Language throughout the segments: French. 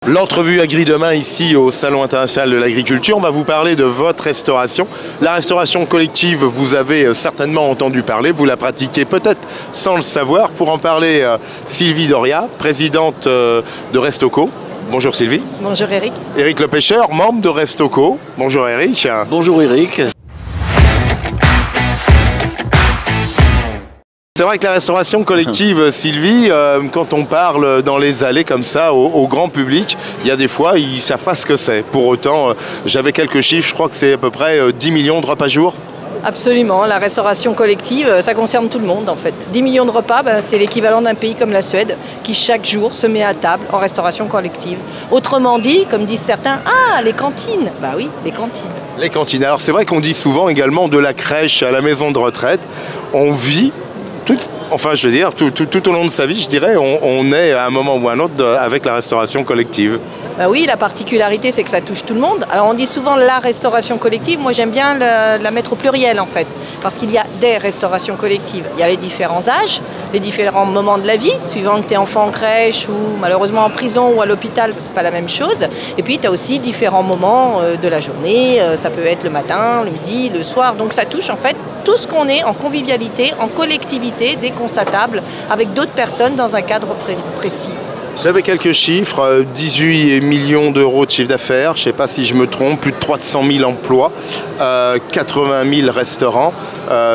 L'entrevue Agri demain ici au Salon international de l'agriculture, on va vous parler de votre restauration. La restauration collective, vous avez certainement entendu parler, vous la pratiquez peut-être sans le savoir. Pour en parler, Sylvie Doria, présidente de Restoco. Bonjour Sylvie. Bonjour Eric. Eric Le Pêcheur, membre de Restoco. Bonjour Eric. Bonjour Eric. C'est vrai que la restauration collective, Sylvie, quand on parle dans les allées comme ça au grand public, il y a des fois, ils ne savent pas ce que c'est. Pour autant, j'avais quelques chiffres, je crois que c'est à peu près 10 millions de repas jour. Absolument, la restauration collective, ça concerne tout le monde en fait. 10 millions de repas, c'est l'équivalent d'un pays comme la Suède qui chaque jour se met à table en restauration collective. Autrement dit, comme disent certains, les cantines. Bah oui, les cantines. Les cantines. Alors c'est vrai qu'on dit souvent également de la crèche à la maison de retraite. On vit tout au long de sa vie, je dirais, on est à un moment ou à un autre avec la restauration collective. Bah oui, la particularité, c'est que ça touche tout le monde. Alors on dit souvent la restauration collective, moi j'aime bien la mettre au pluriel en fait, parce qu'il y a des restaurations collectives. Il y a les différents âges, les différents moments de la vie, suivant que tu es enfant en crèche ou malheureusement en prison ou à l'hôpital, c'est pas la même chose. Et puis tu as aussi différents moments de la journée, ça peut être le matin, le midi, le soir, donc ça touche en fait tout ce qu'on est en convivialité, en collectivité, dès qu'on s'attable avec d'autres personnes dans un cadre précis. J'avais quelques chiffres, 18 millions d'euros de chiffre d'affaires, je ne sais pas si je me trompe, plus de 300 000 emplois, 80 000 restaurants.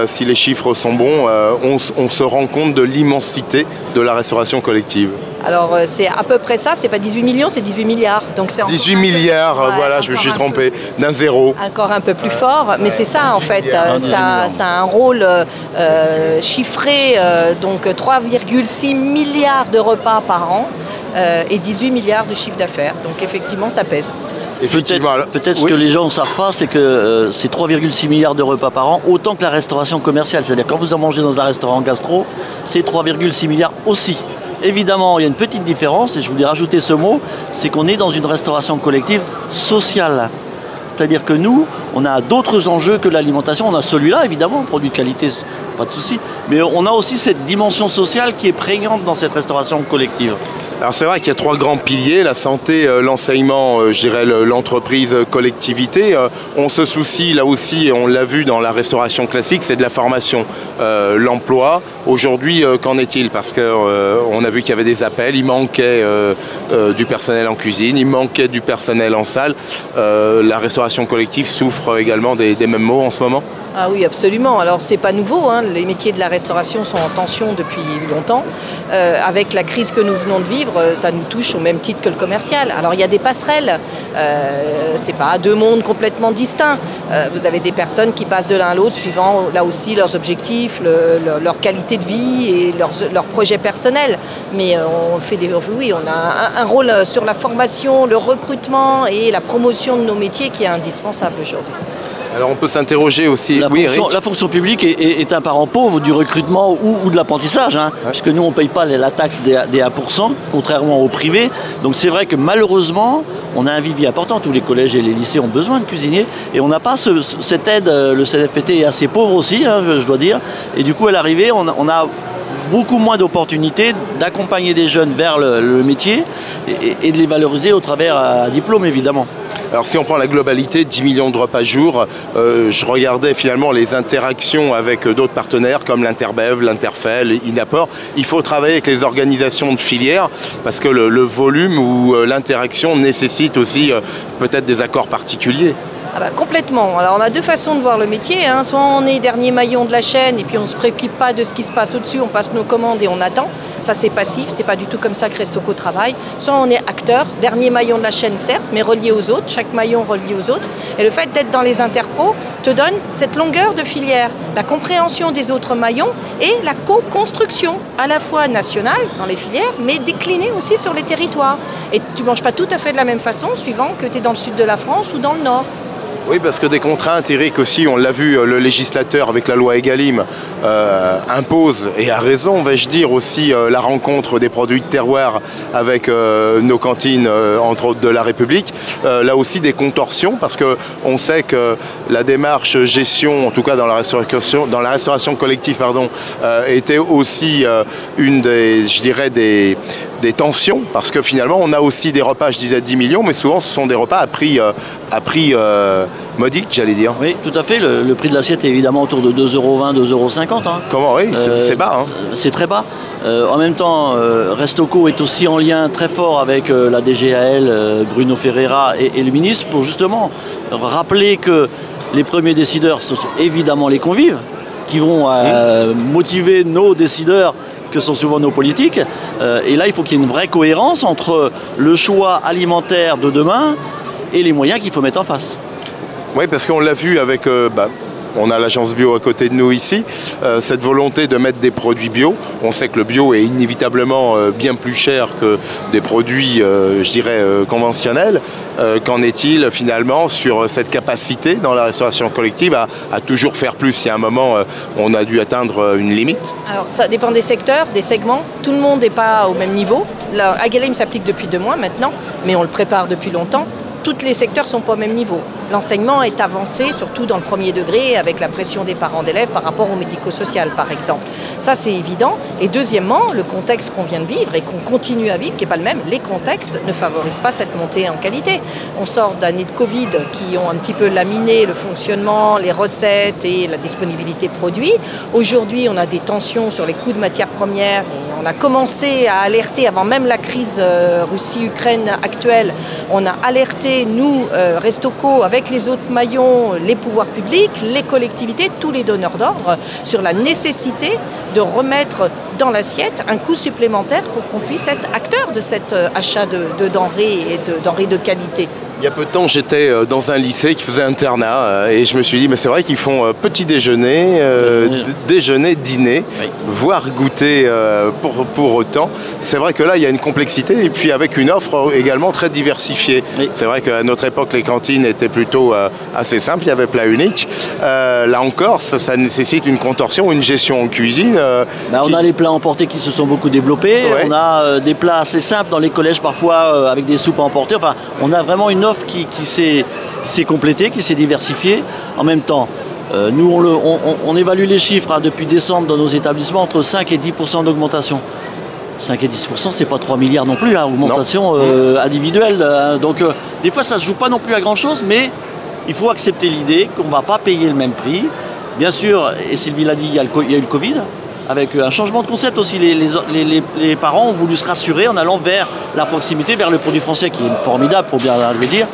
Si les chiffres sont bons, on se rend compte de l'immensité de la restauration collective. Alors c'est à peu près ça, c'est pas 18 millions, c'est 18 milliards. Donc c'est 18 milliards, voilà, je me suis trompé, d'un zéro. Encore un peu plus fort, mais c'est ça en fait, ça a un rôle chiffré, donc 3,6 milliards de repas par an et 18 milliards de chiffre d'affaires. Donc effectivement, ça pèse. Peut-être ce que les gens ne savent pas, c'est que c'est 3,6 milliards de repas par an, autant que la restauration commerciale. C'est-à-dire quand vous en mangez dans un restaurant gastro, c'est 3,6 milliards aussi. Évidemment, il y a une petite différence, et je voulais rajouter ce mot, c'est qu'on est dans une restauration collective sociale. C'est-à-dire que nous, on a d'autres enjeux que l'alimentation. On a celui-là, évidemment, produit de qualité, pas de souci. Mais on a aussi cette dimension sociale qui est prégnante dans cette restauration collective. Alors c'est vrai qu'il y a trois grands piliers, la santé, l'enseignement, je dirais l'entreprise, collectivité. On se soucie là aussi, et on l'a vu dans la restauration classique, c'est de la formation, l'emploi. Aujourd'hui, qu'en est-il? Parce qu'on a vu qu'il y avait des appels, il manquait du personnel en cuisine, il manquait du personnel en salle. La restauration collective souffre également des mêmes maux en ce moment? Ah oui, absolument. Alors, c'est pas nouveau, hein. Les métiers de la restauration sont en tension depuis longtemps. Avec la crise que nous venons de vivre, ça nous touche au même titre que le commercial. Alors, il y a des passerelles. C'est pas deux mondes complètement distincts. Vous avez des personnes qui passent de l'un à l'autre suivant, là aussi, leurs objectifs, leur qualité de vie et leurs projets personnels. Mais on a un rôle sur la formation, le recrutement et la promotion de nos métiers qui est indispensable aujourd'hui. Alors on peut s'interroger aussi... La fonction publique est un parent pauvre du recrutement ou de l'apprentissage, hein, puisque nous on ne paye pas la taxe des 1%, contrairement au privé. Donc c'est vrai que malheureusement, on a un vivier important. Tous les collèges et les lycées ont besoin de cuisiniers et on n'a pas cette aide. Le CNFPT est assez pauvre aussi, hein, je dois dire. Et du coup à l'arrivée, on a beaucoup moins d'opportunités d'accompagner des jeunes vers le métier et de les valoriser au travers un diplôme évidemment. Alors si on prend la globalité, 10 millions de repas jour, je regardais finalement les interactions avec d'autres partenaires comme l'Interbev, l'Interfel, Inaport. Il faut travailler avec les organisations de filière parce que le volume ou l'interaction nécessite aussi peut-être des accords particuliers. Complètement. Alors on a deux façons de voir le métier, hein. Soit on est dernier maillon de la chaîne et puis on ne se préoccupe pas de ce qui se passe au-dessus, on passe nos commandes et on attend. Ça c'est passif, c'est pas du tout comme ça que Restoco travaille. Soit on est acteur, dernier maillon de la chaîne certes, mais relié aux autres, chaque maillon relié aux autres. Et le fait d'être dans les interpros te donne cette longueur de filière, la compréhension des autres maillons et la co-construction à la fois nationale dans les filières, mais déclinée aussi sur les territoires. Et tu manges pas tout à fait de la même façon suivant que tu es dans le sud de la France ou dans le nord. Oui, parce que des contraintes, Eric, aussi, on l'a vu, le législateur avec la loi Egalim impose, et à raison, vais-je dire, aussi la rencontre des produits de terroir avec nos cantines, entre autres de la République. Là aussi, des contorsions, parce qu'on sait que la démarche gestion, en tout cas dans la restauration collective, était aussi une des, je dirais, des des tensions, parce que finalement on a aussi des repas, je disais 10 millions, mais souvent ce sont des repas à prix modique, j'allais dire. Oui, tout à fait. Le prix de l'assiette est évidemment autour de 2,20 €, 2,50 €. Hein. Comment? Oui, c'est bas. Hein. C'est très bas. En même temps, Restau'co est aussi en lien très fort avec la DGAL, Bruno Ferreira et le ministre, pour justement rappeler que les premiers décideurs, ce sont évidemment les convives, qui vont motiver nos décideurs, que sont souvent nos politiques. Et là, il faut qu'il y ait une vraie cohérence entre le choix alimentaire de demain et les moyens qu'il faut mettre en face. Oui, parce qu'on l'a vu avec... on a l'agence bio à côté de nous ici, cette volonté de mettre des produits bio. On sait que le bio est inévitablement bien plus cher que des produits, je dirais, conventionnels. Qu'en est-il finalement sur cette capacité dans la restauration collective à toujours faire plus? Il y a un moment, on a dû atteindre une limite. Alors ça dépend des secteurs, des segments. Tout le monde n'est pas au même niveau. Agalim s'applique depuis 2 mois maintenant, mais on le prépare depuis longtemps. Tous les secteurs ne sont pas au même niveau. L'enseignement est avancé, surtout dans le premier degré, avec la pression des parents d'élèves par rapport au médico-social, par exemple. Ça, c'est évident. Et deuxièmement, le contexte qu'on vient de vivre et qu'on continue à vivre, qui n'est pas le même, les contextes ne favorisent pas cette montée en qualité. On sort d'années de Covid qui ont un petit peu laminé le fonctionnement, les recettes et la disponibilité de produits. Aujourd'hui, on a des tensions sur les coûts de matières premières. Et on a commencé à alerter, avant même la crise Russie-Ukraine actuelle, on a alerté, nous, Restau'co, avec les autres maillons, les pouvoirs publics, les collectivités, tous les donneurs d'ordre, sur la nécessité de remettre dans l'assiette un coût supplémentaire pour qu'on puisse être acteur de cet achat de denrées et de denrées de qualité. Il y a peu de temps, j'étais dans un lycée qui faisait internat et je me suis dit, mais c'est vrai qu'ils font petit déjeuner, déjeuner, dîner, voire goûter pour autant. C'est vrai que là, il y a une complexité et puis avec une offre également très diversifiée. Oui. C'est vrai qu'à notre époque, les cantines étaient plutôt assez simples, il y avait plat unique. Là encore, ça nécessite une contorsion, une gestion en cuisine. On a les plats emportés qui se sont beaucoup développés. Ouais. On a des plats assez simples dans les collèges parfois avec des soupes à emporter. Enfin, on a vraiment une offre qui s'est complétée, qui s'est diversifiée. En même temps, nous on évalue les chiffres depuis décembre dans nos établissements entre 5 et 10% d'augmentation. 5 et 10%, c'est pas 3 milliards non plus, augmentation individuelle. Donc des fois ça ne se joue pas non plus à grand chose, mais il faut accepter l'idée qu'on ne va pas payer le même prix. Bien sûr, et Sylvie l'a dit, il y a eu le Covid, avec un changement de concept aussi. Les parents ont voulu se rassurer en allant vers la proximité, vers le produit français qui est formidable, il faut bien le dire.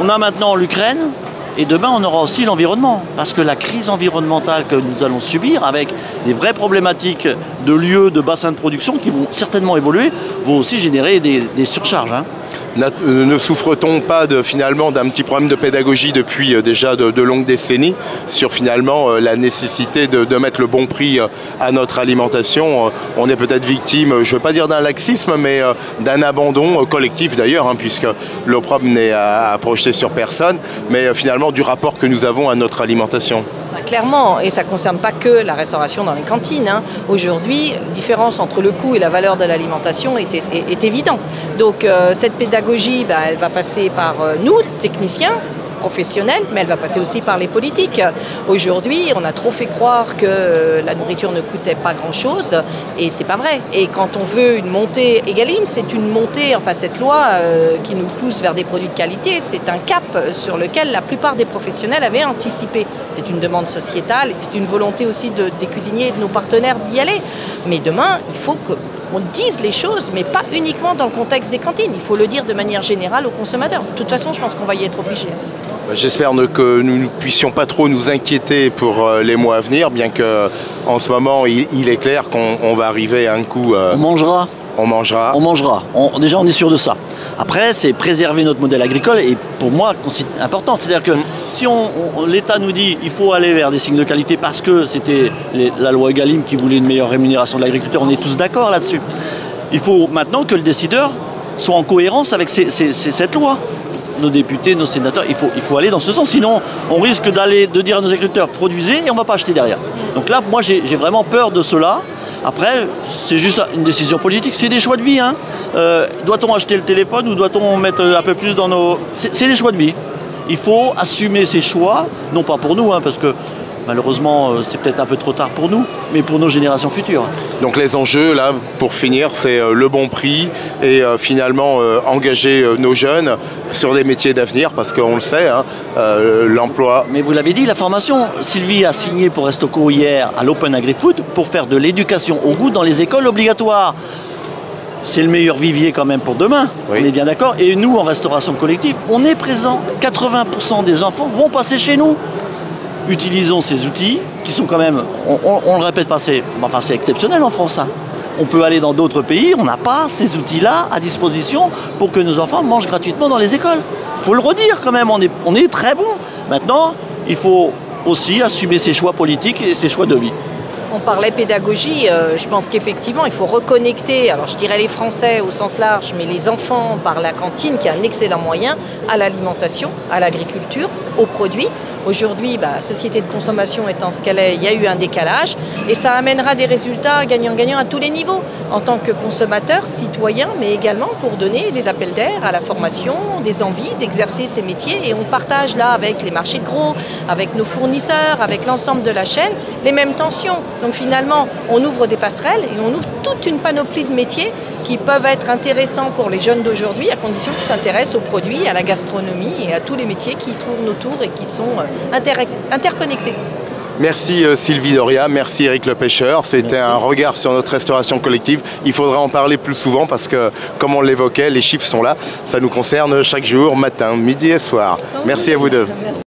On a maintenant l'Ukraine et demain on aura aussi l'environnement. Parce que la crise environnementale que nous allons subir avec des vraies problématiques de lieux, de bassins de production qui vont certainement évoluer, vont aussi générer des surcharges. Ne souffre-t-on pas finalement d'un petit problème de pédagogie depuis déjà de longues décennies sur finalement la nécessité de mettre le bon prix à notre alimentation? On est peut-être victime, je ne veux pas dire d'un laxisme, mais d'un abandon collectif d'ailleurs, puisque l'opprobre n'est à projeter sur personne, mais finalement du rapport que nous avons à notre alimentation. Clairement, et ça ne concerne pas que la restauration dans les cantines. Aujourd'hui, la différence entre le coût et la valeur de l'alimentation est évidente. Donc cette pédagogie, elle va passer par nous, techniciens, professionnels, mais elle va passer aussi par les politiques. Aujourd'hui, on a trop fait croire que la nourriture ne coûtait pas grand-chose, et c'est pas vrai. Et quand on veut une montée, Egalim, c'est une montée, enfin cette loi qui nous pousse vers des produits de qualité, c'est un cap sur lequel la plupart des professionnels avaient anticipé. C'est une demande sociétale, et c'est une volonté aussi des cuisiniers et de nos partenaires d'y aller. Mais demain, il faut qu'on dise les choses, mais pas uniquement dans le contexte des cantines. Il faut le dire de manière générale aux consommateurs. De toute façon, je pense qu'on va y être obligé. J'espère que nous ne puissions pas trop nous inquiéter pour les mois à venir, bien qu'en ce moment, il est clair qu'on va arriver à un coup... On mangera. On mangera. On mangera. Déjà, on est sûr de ça. Après, c'est préserver notre modèle agricole et pour moi, c'est important. C'est-à-dire que si l'État nous dit qu'il faut aller vers des signes de qualité parce que c'était la loi Egalim qui voulait une meilleure rémunération de l'agriculteur, on est tous d'accord là-dessus. Il faut maintenant que le décideur soit en cohérence avec cette loi. Nos députés, nos sénateurs, il faut aller dans ce sens. Sinon, on risque de dire à nos agriculteurs, produisez et on ne va pas acheter derrière. Donc là, moi, j'ai vraiment peur de cela. Après, c'est juste une décision politique, c'est des choix de vie. Doit-on acheter le téléphone ou doit-on mettre un peu plus dans nos... C'est des choix de vie. Il faut assumer ces choix, non pas pour nous, parce que Malheureusement, c'est peut-être un peu trop tard pour nous, mais pour nos générations futures. Donc les enjeux, là, pour finir, c'est le bon prix et finalement engager nos jeunes sur des métiers d'avenir, parce qu'on le sait, hein, l'emploi... Mais vous l'avez dit, la formation. Sylvie a signé pour Restauco hier à l'Open Agri-Food pour faire de l'éducation au goût dans les écoles obligatoires. C'est le meilleur vivier quand même pour demain, oui. On est bien d'accord. Et nous, en restauration collective, on est présents. 80% des enfants vont passer chez nous. Utilisons ces outils qui sont quand même, on le répète pas, c'est exceptionnel en France. Hein. On peut aller dans d'autres pays, on n'a pas ces outils-là à disposition pour que nos enfants mangent gratuitement dans les écoles. Il faut le redire quand même, on est très bon. Maintenant, il faut aussi assumer ses choix politiques et ses choix de vie. On parlait pédagogie, je pense qu'effectivement il faut reconnecter, alors je dirais les Français au sens large, mais les enfants par la cantine qui est un excellent moyen à l'alimentation, à l'agriculture, aux produits. Aujourd'hui, société de consommation étant ce qu'elle est, il y a eu un décalage et ça amènera des résultats gagnant-gagnant à tous les niveaux, en tant que consommateur, citoyen, mais également pour donner des appels d'air à la formation, des envies d'exercer ces métiers. Et on partage là avec les marchés de gros, avec nos fournisseurs, avec l'ensemble de la chaîne, les mêmes tensions. Donc finalement, on ouvre des passerelles et on ouvre toute une panoplie de métiers qui peuvent être intéressants pour les jeunes d'aujourd'hui, à condition qu'ils s'intéressent aux produits, à la gastronomie et à tous les métiers qui tournent autour et qui sont interconnectés. Merci Sylvie Doria, merci Eric Le Pêcheur. C'était un regard sur notre restauration collective. Il faudra en parler plus souvent parce que, comme on l'évoquait, les chiffres sont là. Ça nous concerne chaque jour, matin, midi et soir. Merci à vous deux. Merci.